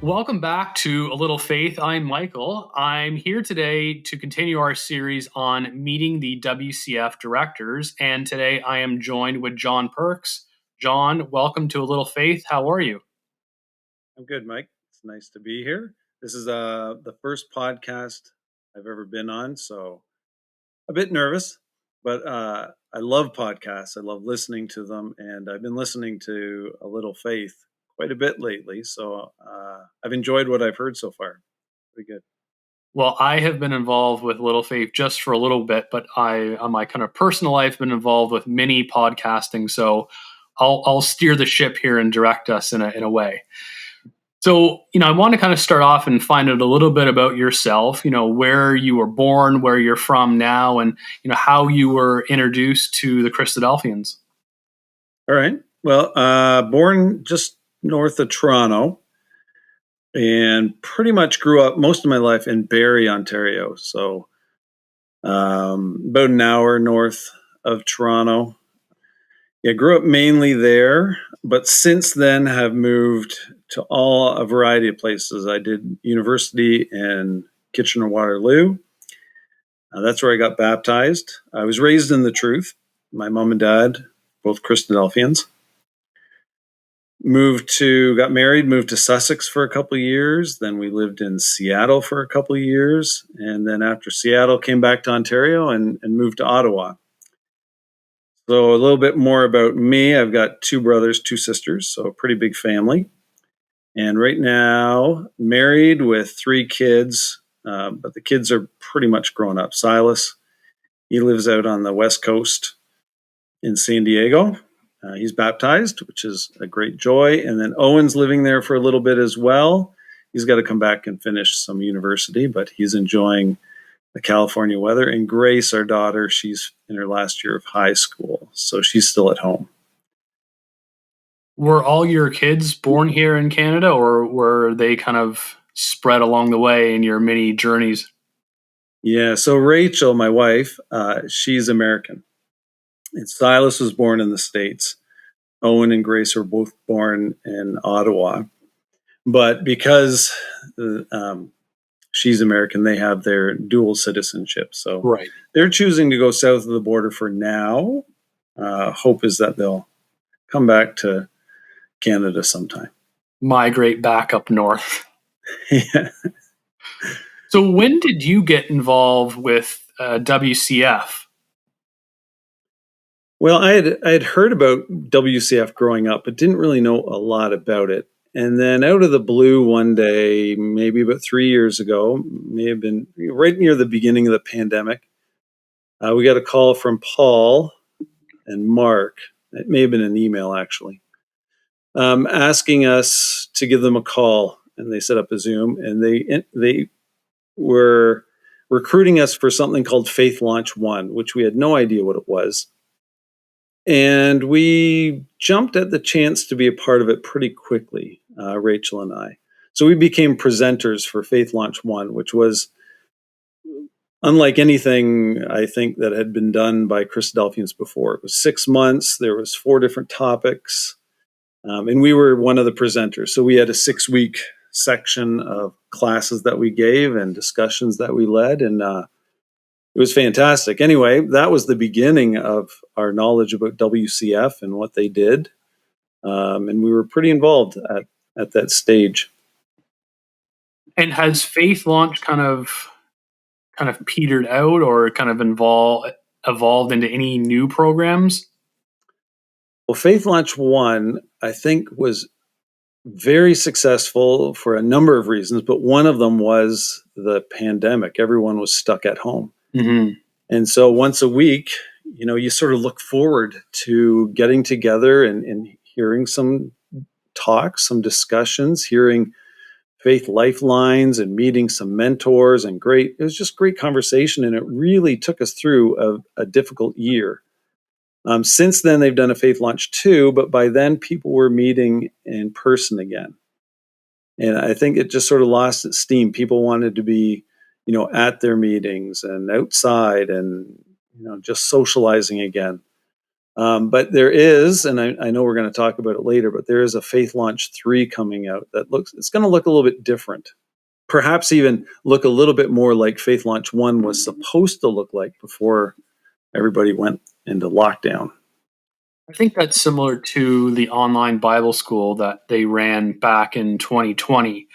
Welcome back to A Little Faith. I'm Michael. I'm here today to continue our series on meeting the WCF directors. And today I am joined with John Perks. John, welcome to A Little Faith. How are you? I'm good, Mike. It's nice to be here. This is the first podcast I've ever been on, so a bit nervous, but I love podcasts. I love listening to them, and I've been listening to A Little Faith quite a bit lately, so I've enjoyed what I've heard so far. Pretty good. Well, I have been involved with Little Faith just for a little bit, but on my kind of personal life, been involved with mini podcasting. So I'll steer the ship here and direct us in a way. So, I want to kind of start off and find out a little bit about yourself, where you were born, where you're from now, and, how you were introduced to the Christadelphians. All right. Well, born just north of Toronto, and pretty much grew up most of my life in Barrie, Ontario. So about an hour north of Toronto. Yeah, grew up mainly there, but since then have moved to a variety of places. I did university in Kitchener-Waterloo. That's where I got baptized. I was raised in the truth. My mom and dad, both Christadelphians. Got married, moved to Sussex for a couple of years. Then we lived in Seattle for a couple of years. And then after Seattle, came back to Ontario and moved to Ottawa. So a little bit more about me. I've got two brothers, two sisters, so a pretty big family. And right now, married with three kids, but the kids are pretty much grown up. Silas, he lives out on the West Coast in San Diego. He's baptized, which is a great joy. And then Owen's living there for a little bit as well. He's got to come back and finish some university, but he's enjoying the California weather. And Grace, our daughter, she's in her last year of high school, so she's still at home. Were all your kids born here in Canada, or were they kind of spread along the way in your many journeys? Yeah, so Rachel, my wife, she's American. And Silas was born in the States. Owen and Grace were both born in Ottawa. But because she's American, they have their dual citizenship. So Right. they're choosing to go south of the border for now. Hope is that they'll come back to Canada sometime. Migrate back up north. Yeah. So when did you get involved with WCF? Well, I had heard about WCF growing up, but didn't really know a lot about it. And then out of the blue one day, maybe about 3 years ago, may have been right near the beginning of the pandemic, we got a call from Paul and Mark. It may have been an email actually, asking us to give them a call. And they set up a Zoom, and they were recruiting us for something called Faith Launch One, which we had no idea what it was. And we jumped at the chance to be a part of it pretty quickly, Rachel and I. So we became presenters for Faith Launch One, which was unlike anything I think that had been done by Christadelphians before. It was 6 months. There was 4 different topics, and we were one of the presenters. So we had a 6-week section of classes that we gave and discussions that we led, and it was fantastic. Anyway, that was the beginning of our knowledge about WCF and what they did. And we were pretty involved at that stage. And has Faith Launch kind of petered out, or kind of evolved into any new programs? Well, Faith Launch One, I think, was very successful for a number of reasons, but one of them was the pandemic. Everyone was stuck at home. Mm-hmm. And so once a week, you sort of look forward to getting together and hearing some talks, some discussions, hearing faith lifelines and meeting some mentors, and it was just great conversation. And it really took us through a difficult year. Since then, they've done a Faith Launch 2, but by then people were meeting in person again. And I think it just sort of lost its steam. People wanted to be, at their meetings and outside and, just socializing again. But there is, and I know we're going to talk about it later, but there is a Faith Launch 3 coming out it's going to look a little bit different. Perhaps even look a little bit more like Faith Launch 1 was supposed to look like before everybody went into lockdown. I think that's similar to the online Bible school that they ran back in 2020.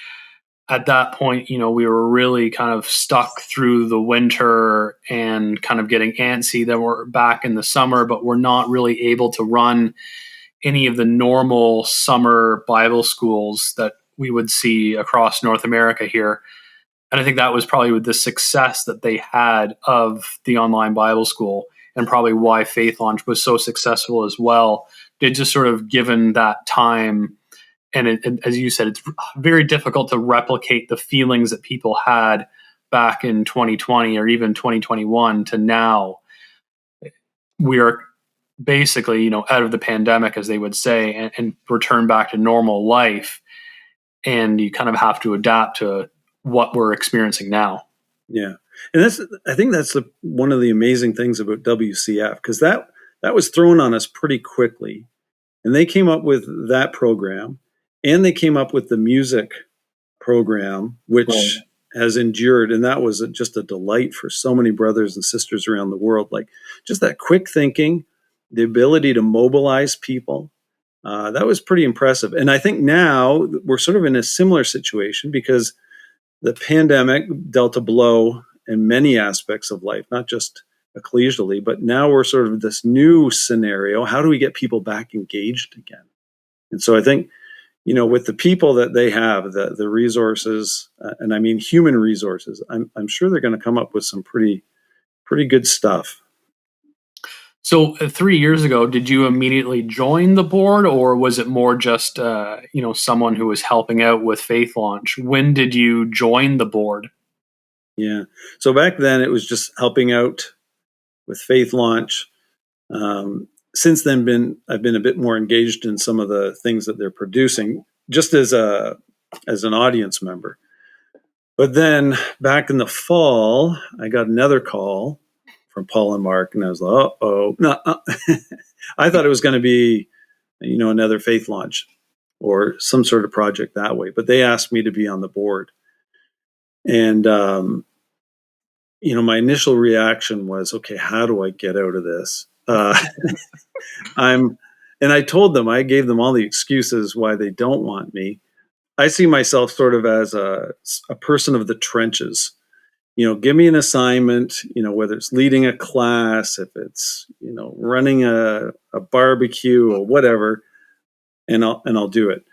At that point, we were really kind of stuck through the winter and kind of getting antsy. Then we're back in the summer, but we're not really able to run any of the normal summer Bible schools that we would see across North America here. And I think that was probably with the success that they had of the online Bible school, and probably why Faith Launch was so successful as well. They just sort of given that time. And as you said, it's very difficult to replicate the feelings that people had back in 2020 or even 2021 to now. We are basically, out of the pandemic, as they would say, and return back to normal life. And you kind of have to adapt to what we're experiencing now. Yeah. And I think that's one of the amazing things about WCF, because that was thrown on us pretty quickly. And they came up with that program, and they came up with the music program, which has endured. And that was just a delight for so many brothers and sisters around the world. Like, just that quick thinking, the ability to mobilize people. That was pretty impressive. And I think now we're sort of in a similar situation, because the pandemic dealt a blow in many aspects of life, not just ecclesially, but now we're sort of this new scenario. How do we get people back engaged again? And so I think, with the people that they have, the resources, and I mean human resources, I'm sure they're going to come up with some pretty good stuff. So 3 years ago, did you immediately join the board, or was it more just someone who was helping out with Faith Launch? When did you join the board? Yeah. So back then it was just helping out with Faith Launch. Since then, I've been a bit more engaged in some of the things that they're producing, just as an audience member. But then back in the fall, I got another call from Paul and Mark, and I was like, "Oh, no!" I thought it was going to be, another Faith Launch or some sort of project that way. But they asked me to be on the board, and my initial reaction was, "Okay, how do I get out of this?" And I told them, I gave them all the excuses why they don't want me. I see myself sort of as a person of the trenches. Give me an assignment, whether it's leading a class, if it's, running a barbecue or whatever, and I'll do it.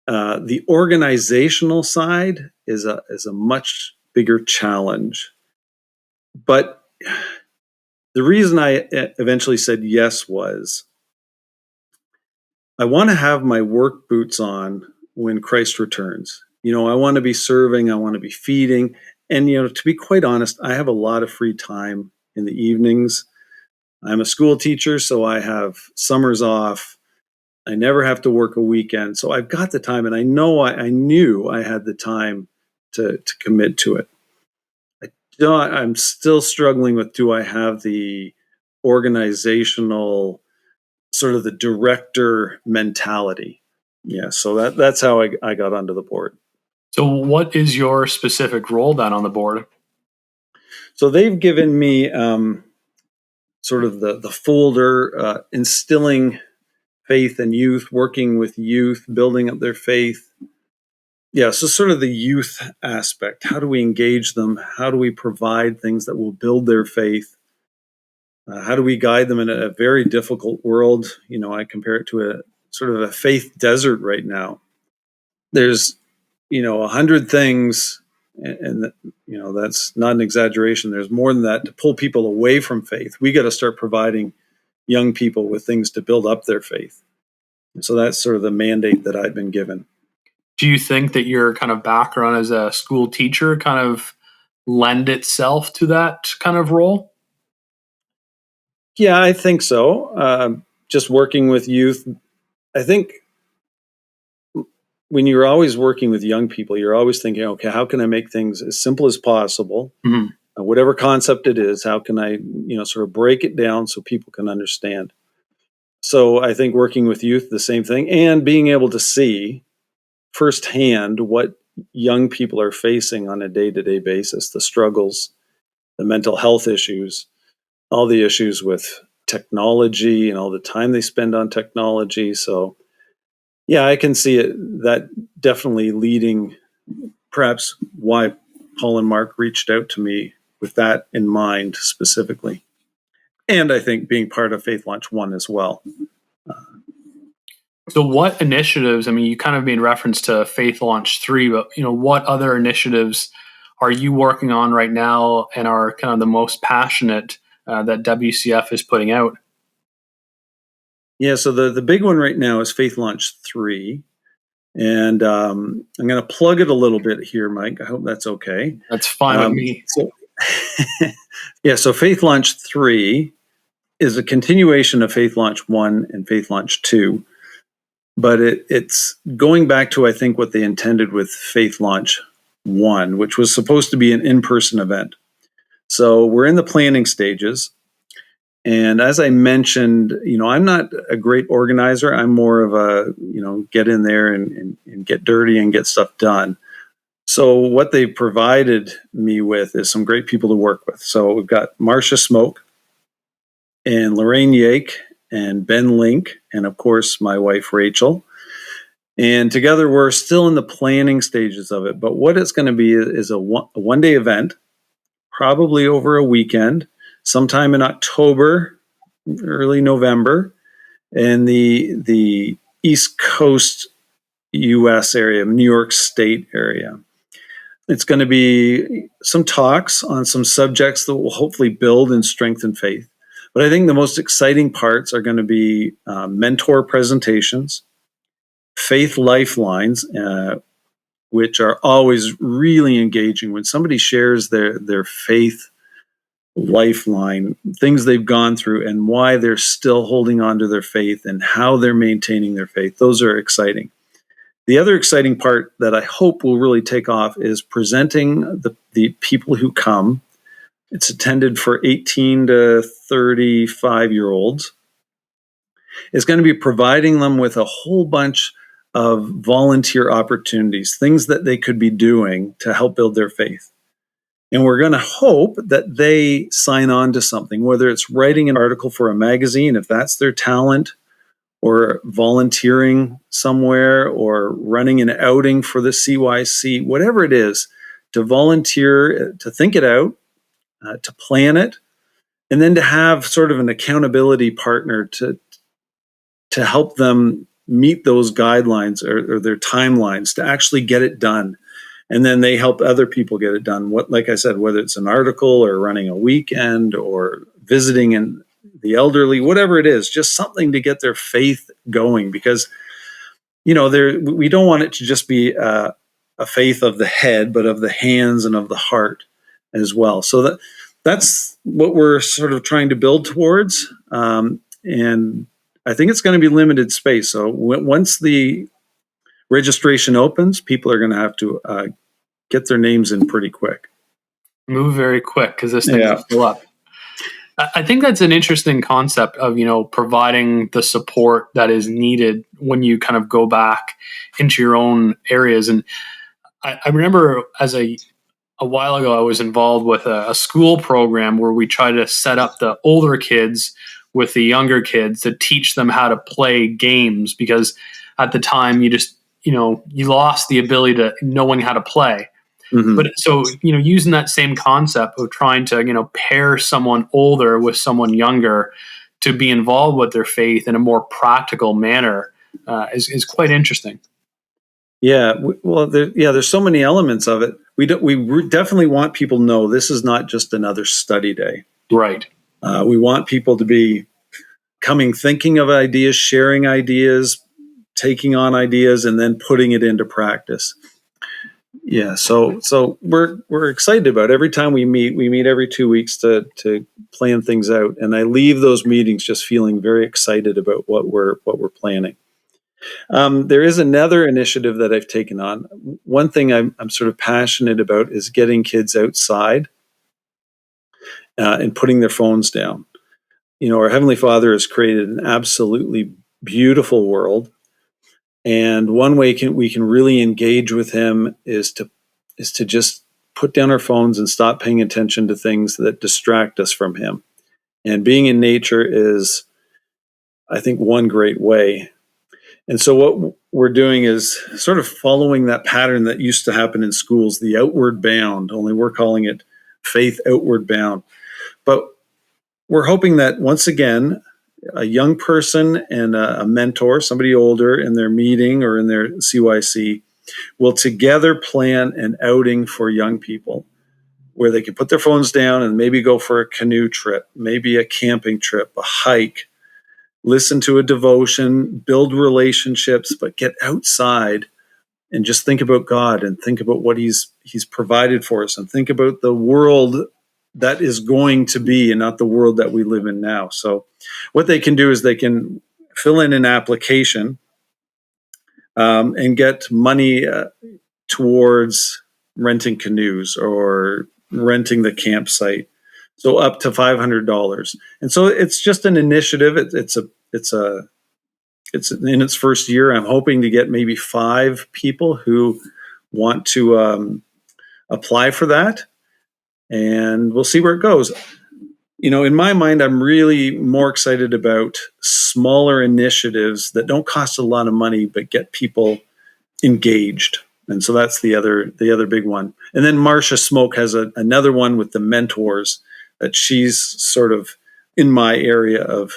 The organizational side is a much bigger challenge. But the reason I eventually said yes was I want to have my work boots on when Christ returns. I want to be serving, I want to be feeding. And, to be quite honest, I have a lot of free time in the evenings. I'm a school teacher, so I have summers off. I never have to work a weekend. So I've got the time, and I knew I had the time to commit to it. I'm still struggling with, do I have the organizational, sort of the director mentality? Yeah, so that's how I got onto the board. So what is your specific role then on the board? So they've given me sort of the folder, instilling faith in youth, working with youth, building up their faith. Yeah, so sort of the youth aspect. How do we engage them? How do we provide things that will build their faith? How do we guide them in a very difficult world? I compare it to a sort of a faith desert right now. There's, 100 things, and that's not an exaggeration. There's more than that to pull people away from faith. We got to start providing young people with things to build up their faith. And so that's sort of the mandate that I've been given. Do you think that your kind of background as a school teacher kind of lend itself to that kind of role? Yeah, I think so. Just working with youth, I think when you're always working with young people, you're always thinking, okay, how can I make things as simple as possible? Mm-hmm. Whatever concept it is, how can I, sort of break it down so people can understand? So I think working with youth, the same thing, and being able to see firsthand what young people are facing on a day-to-day basis, the struggles, the mental health issues, all the issues with technology and all the time they spend on technology. So yeah, I can see it, that definitely leading, perhaps why Paul and Mark reached out to me with that in mind specifically. And I think being part of Faith Launch One as well. So what initiatives, I mean, you kind of made reference to Faith Launch 3, but what other initiatives are you working on right now and are kind of the most passionate that WCF is putting out? Yeah, so the big one right now is Faith Launch 3. And I'm going to plug it a little bit here, Mike. I hope that's okay. That's fine with me. So Faith Launch 3 is a continuation of Faith Launch 1 and Faith Launch 2. But it's going back to, I think, what they intended with Faith Launch 1, which was supposed to be an in-person event. So we're in the planning stages. And as I mentioned, I'm not a great organizer. I'm more of a, get in there and get dirty and get stuff done. So what they provided me with is some great people to work with. So we've got Marcia Smoke and Lorraine Yake and Ben Link, and of course, my wife, Rachel. And together, we're still in the planning stages of it. But what it's going to be is a one-day event, probably over a weekend, sometime in October, early November, in the East Coast U.S. area, New York State area. It's going to be some talks on some subjects that will hopefully build and strengthen faith. But I think the most exciting parts are going to be mentor presentations, faith lifelines, which are always really engaging. When somebody shares their faith lifeline, things they've gone through and why they're still holding on to their faith and how they're maintaining their faith, those are exciting. The other exciting part that I hope will really take off is presenting the people who come. It's intended for 18 to 35-year-olds. It's going to be providing them with a whole bunch of volunteer opportunities, things that they could be doing to help build their faith. And we're going to hope that they sign on to something, whether it's writing an article for a magazine, if that's their talent, or volunteering somewhere, or running an outing for the CYC, whatever it is, to volunteer, to think it out, to plan it, and then to have sort of an accountability partner to help them meet those guidelines or their timelines to actually get it done. And then they help other people get it done. Like I said, whether it's an article or running a weekend or visiting in the elderly, whatever it is, just something to get their faith going. Because, we don't want it to just be a faith of the head, but of the hands and of the heart as well. So that's what we're sort of trying to build towards. And I think it's going to be limited space. So once the registration opens, people are going to have to get their names in pretty quick. Move very quick because this thing's Yeah. fill up. I think that's an interesting concept of, providing the support that is needed when you kind of go back into your own areas. And I remember as a while ago, I was involved with a school program where we try to set up the older kids with the younger kids to teach them how to play games, because at the time you just, you lost the ability to knowing how to play. Mm-hmm. But so, using that same concept of trying to, pair someone older with someone younger to be involved with their faith in a more practical manner is quite interesting. Yeah, there's so many elements of it. We definitely want people to know this is not just another study day. Right. We want people to be coming, thinking of ideas, sharing ideas, taking on ideas, and then putting it into practice. Yeah, so we're excited about it. Every time we meet every 2 weeks to plan things out, and I leave those meetings just feeling very excited about what we're planning. There is another initiative that I've taken on. One thing I'm sort of passionate about is getting kids outside and putting their phones down. our Heavenly Father has created an absolutely beautiful world. And one way we can really engage with him is to just put down our phones and stop paying attention to things that distract us from him. And being in nature is, I think, one great way. And so what we're doing is sort of following that pattern that used to happen in schools, the outward bound, only we're calling it faith outward bound. But we're hoping that once again, a young person and a mentor, somebody older in their meeting or in their CYC, will together plan an outing for young people where they can put their phones down and maybe go for a canoe trip, maybe a camping trip, a hike, listen to a devotion, build relationships, but get outside and just think about God and think about what he's provided for us and think about the world that is going to be and not the world that we live in now. So what they can do is they can fill in an application and get money towards renting canoes or renting the campsite. So up to $500. And so it's just an initiative. It's in its first year. I'm hoping to get maybe 5 people who want to apply for that, and we'll see where it goes. In my mind, I'm really more excited about smaller initiatives that don't cost a lot of money but get people engaged. And so that's the other big one. And then Marcia Smoke has another one with the mentors that she's sort of in my area of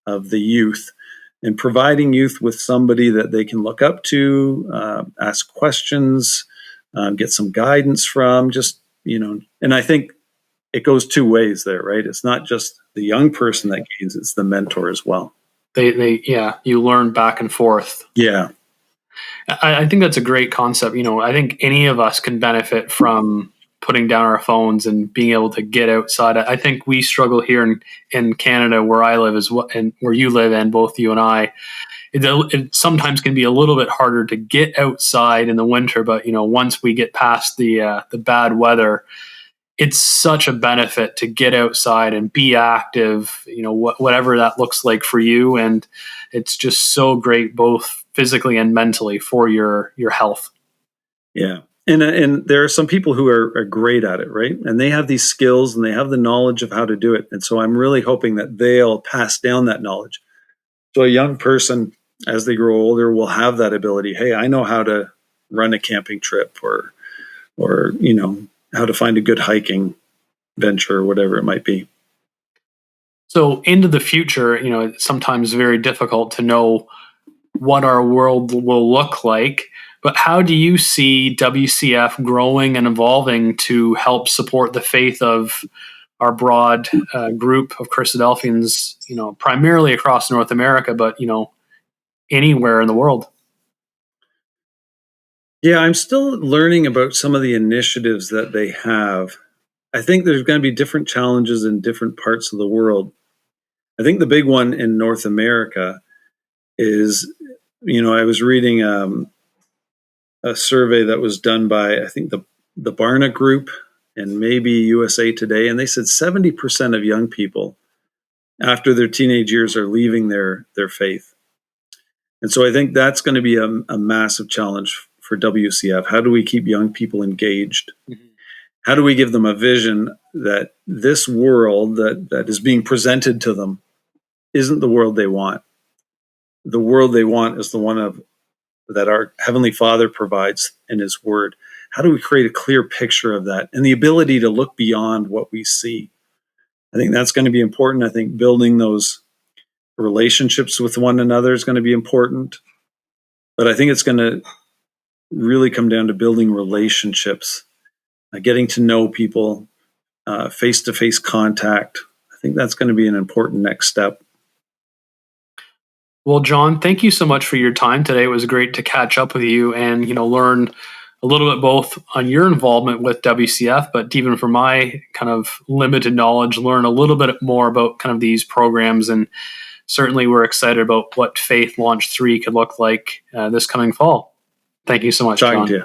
the youth, and providing youth with somebody that they can look up to, ask questions, get some guidance from, and I think it goes 2 ways there, right? It's not just the young person that gains, it's the mentor as well. You learn back and forth. Yeah. I think that's a great concept. I think any of us can benefit from putting down our phones and being able to get outside. I think we struggle here in Canada, where I live, and where you live, and both you and I. It sometimes can be a little bit harder to get outside in the winter, but once we get past the bad weather, it's such a benefit to get outside and be active. Whatever that looks like for you, and it's just so great, both physically and mentally, for your health. Yeah. And there are some people who are great at it, right? And they have these skills and they have the knowledge of how to do it. And so I'm really hoping that they'll pass down that knowledge. So a young person, as they grow older, will have that ability. Hey, I know how to run a camping trip, or how to find a good hiking venture, or whatever it might be. So into the future, it's sometimes very difficult to know what our world will look like. But how do you see WCF growing and evolving to help support the faith of our broad group of Christadelphians, primarily across North America, but, anywhere in the world? Yeah, I'm still learning about some of the initiatives that they have. I think there's going to be different challenges in different parts of the world. I think the big one in North America is, I was reading a survey that was done by, I think, the Barna Group and maybe USA Today, and they said 70% of young people after their teenage years are leaving their faith. And so I think that's going to be a massive challenge for WCF. How do we keep young people engaged? Mm-hmm. How do we give them a vision that this world that is being presented to them isn't the world they want? The world they want is the one that our Heavenly Father provides in His Word. How do we create a clear picture of that and the ability to look beyond what we see? I think that's going to be important. I think building those relationships with one another is going to be important. But I think it's going to really come down to building relationships, getting to know people, face-to-face contact. I think that's going to be an important next step. Well, John, thank you so much for your time today. It was great to catch up with you and, learn a little bit both on your involvement with WCF, but even from my kind of limited knowledge, learn a little bit more about kind of these programs. And certainly we're excited about what Faith Launch 3 could look like this coming fall. Thank you so much, John.